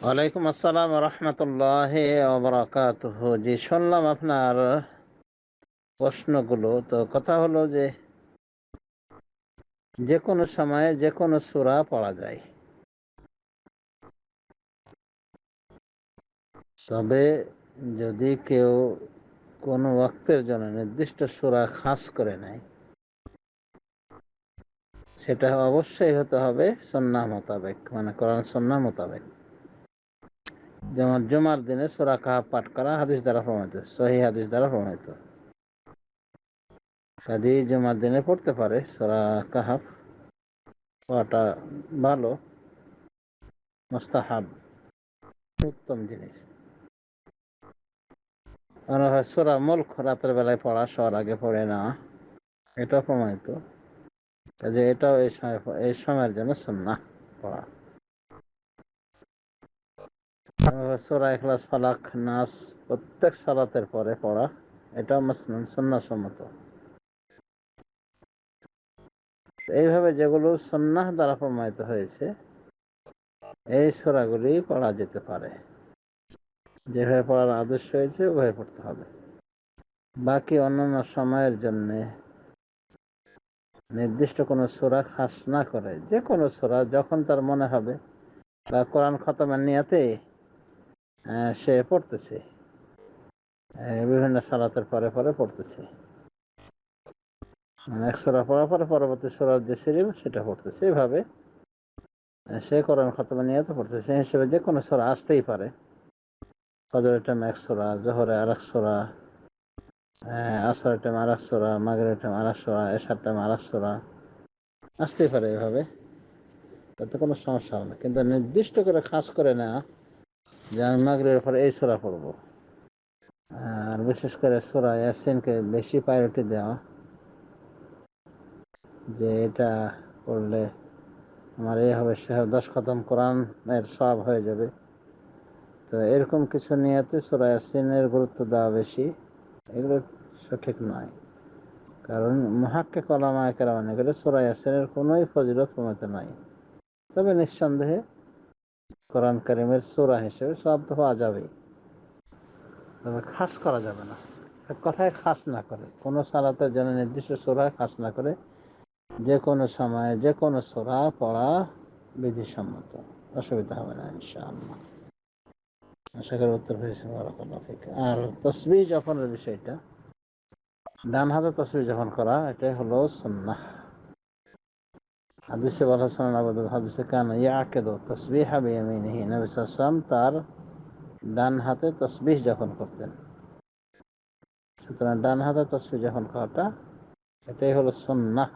ওয়ালাইকুম আসসালাম রহমতুল্লাহ ওবরাকাতুহ। জি, শুনলাম আপনার প্রশ্নগুলো। তো কথা হলো যে যে কোনো সময়ে যে কোনো সূরা পড়া যায়, তবে যদি কেউ কোনো ওয়াক্তের জন্য নির্দিষ্ট সূরা খাস করে নেয়, সেটা অবশ্যই হতে হবে সুন্নাহ মোতাবেক, মানে কোরআন সুন্নাহ মোতাবেক। যেমন জুমার দিনে সূরা কাহাফ পাঠ করা হাদিস দ্বারা প্রমাণিত, সহিহ হাদিস দ্বারা প্রমাণিত। কাজী জুমার দিনে পড়তে পারে সূরা কাহাফ, পড়াটা ভালো, মুস্তাহাব, উত্তম জিনিস। মনে হয় সূরা মুলক রাতের বেলায় পড়া, শোয়ার আগে পড়ে না, এটা প্রমাণিত। কাজে এটাও এই সময়ের জন্য সুন্নাহ পড়া। সূরা ইখলাস, ফালাক, নাস প্রত্যেক সালাতের পরে পড়া, এটাও মাসনুন, সুন্নাহসম্মত। এইভাবে যেগুলো সুন্নাহ দ্বারা প্রমাণিত হয়েছে, এই সূরাগুলি পড়া যেতে পারে। যেভাবে পড়ার আদেশ হয়েছে ওভাবে পড়তে হবে। বাকি অন্যান্য সময়ের জন্যে নির্দিষ্ট কোনো সূরা খাস না করে যে কোনো সূরা যখন তার মনে হবে, বা কোরআন খতমের নিয়তে সে পড়তেছে, বিভিন্ন সালাতের পরে পরে পড়তেছে, মানে এক সূরা পড়ার পরে পরবর্তী সূরার যে সিরিয়াল সেটা পড়তেছে, এভাবে সে কোরআন খতমের নিয়তে পড়তেছে। সেই হিসেবে যে কোনো সূরা আসতেই পারে। ফজরের টাইমে এক সূরা, জোহরে আর এক সূরা, আসরের টাইমে আর এক সূরা, মাগরিবের টাইমে আর এক সূরা, এশার টাইমে আর এক সূরা আসতেই পারে। এভাবে তাতে কোনো সমস্যা হবে না, কিন্তু নির্দিষ্ট করে খাস করে না যে আমি মাগরিবের পরে এই সূরা পড়বো, আর বিশেষ করে সূরা ইয়াসিনকে বেশি প্রায়োরিটি দেওয়া, যে এটা পড়লে আমার এই হবে, সে হবে, 10 খতম কোরআনের সওয়াব হয়ে যাবে। তো এরকম কিছু নিয়েতে সূরা ইয়াসিনের গুরুত্ব দেওয়া বেশি, এগুলো সঠিক নয়। কারণ মুহাক্কিক উলামায়ে কেরাম মনে করে সূরা ইয়াসিনের কোনোই ফজিলত প্রমাণিত নয়। তবে নিঃসন্দেহে কোরআন কারীমের সূরা হিসেবে সওয়াব তো পাওয়া যাবেই, তবে খাস করা যাবে না। এক কথায় খাস না করে, কোনো সালাতের জন্য নির্দিষ্ট সূরা খাস না করে যে কোনো সময়ে যে কোনো সূরা পড়া বিধিসম্মত, অসুবিধা হবে না ইনশাআল্লাহ। আশা করি উত্তর পেয়েছেন, বারাকাল্লাহু ফিক। আর তাসবিহ যখনের বিষয়টা, ডান হাতে তাসবিহ যখন করা, এটাই হলো সুন্নাহ। হাদিসে বলা হয়, সুনান আবু দাউদ হাদিসে, কানা ইয়াকিদু তাসবিহা বিয়ামিনিহি, নবী সাল্লাল্লাহু আলাইহি ওয়াসাল্লাম তার ডান হাতে তাসবিহ যখন করতেন। সুতরাং ডান হাতে তাসবিহ যখন করাটা, এটাই হলো সুন্নাহ।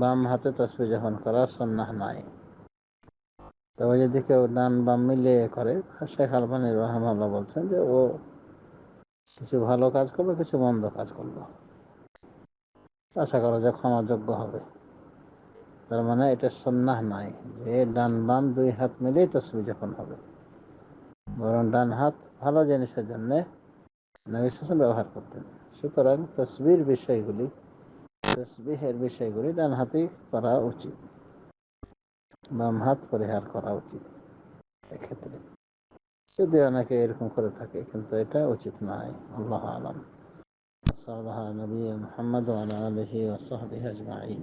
বাম হাতে তাসবিহ যখন করা সুন্নাহ নয়। তবে যদি কেউ ডান বাম মিলিয়ে করে, শেখ আলবানী রাহিমাহুল্লাহ বলছেন যে ও কিছু ভালো কাজ করলো, কিছু মন্দ কাজ করলো, আশা করা যায় ক্ষমাযোগ্য হবে। তার মানে এটা সুন্নাহ নয় যে ডান বাম দুই হাত মিলিয়ে তাসবিহ যখন হবে, বরং ডান হাত ভালো জিনিসের জন্য নবী সাল্লাল্লাহু আলাইহি ওয়াসাল্লাম ব্যবহার করতেন। সুতরাং তসবিহের বিষয়গুলি ডান হাতেই করা উচিত, বাম হাত পরিহার করা উচিত এক্ষেত্রে। যদি অনেকে এরকম করে থাকে, কিন্তু এটা উচিত নয়। আল্লাহু আ'লাম। সাল্লাল্লাহু আলা নবিয়্যিনা মুহাম্মদ ওয়া আলা আলিহি ওয়া সাহবিহি আজমাইন।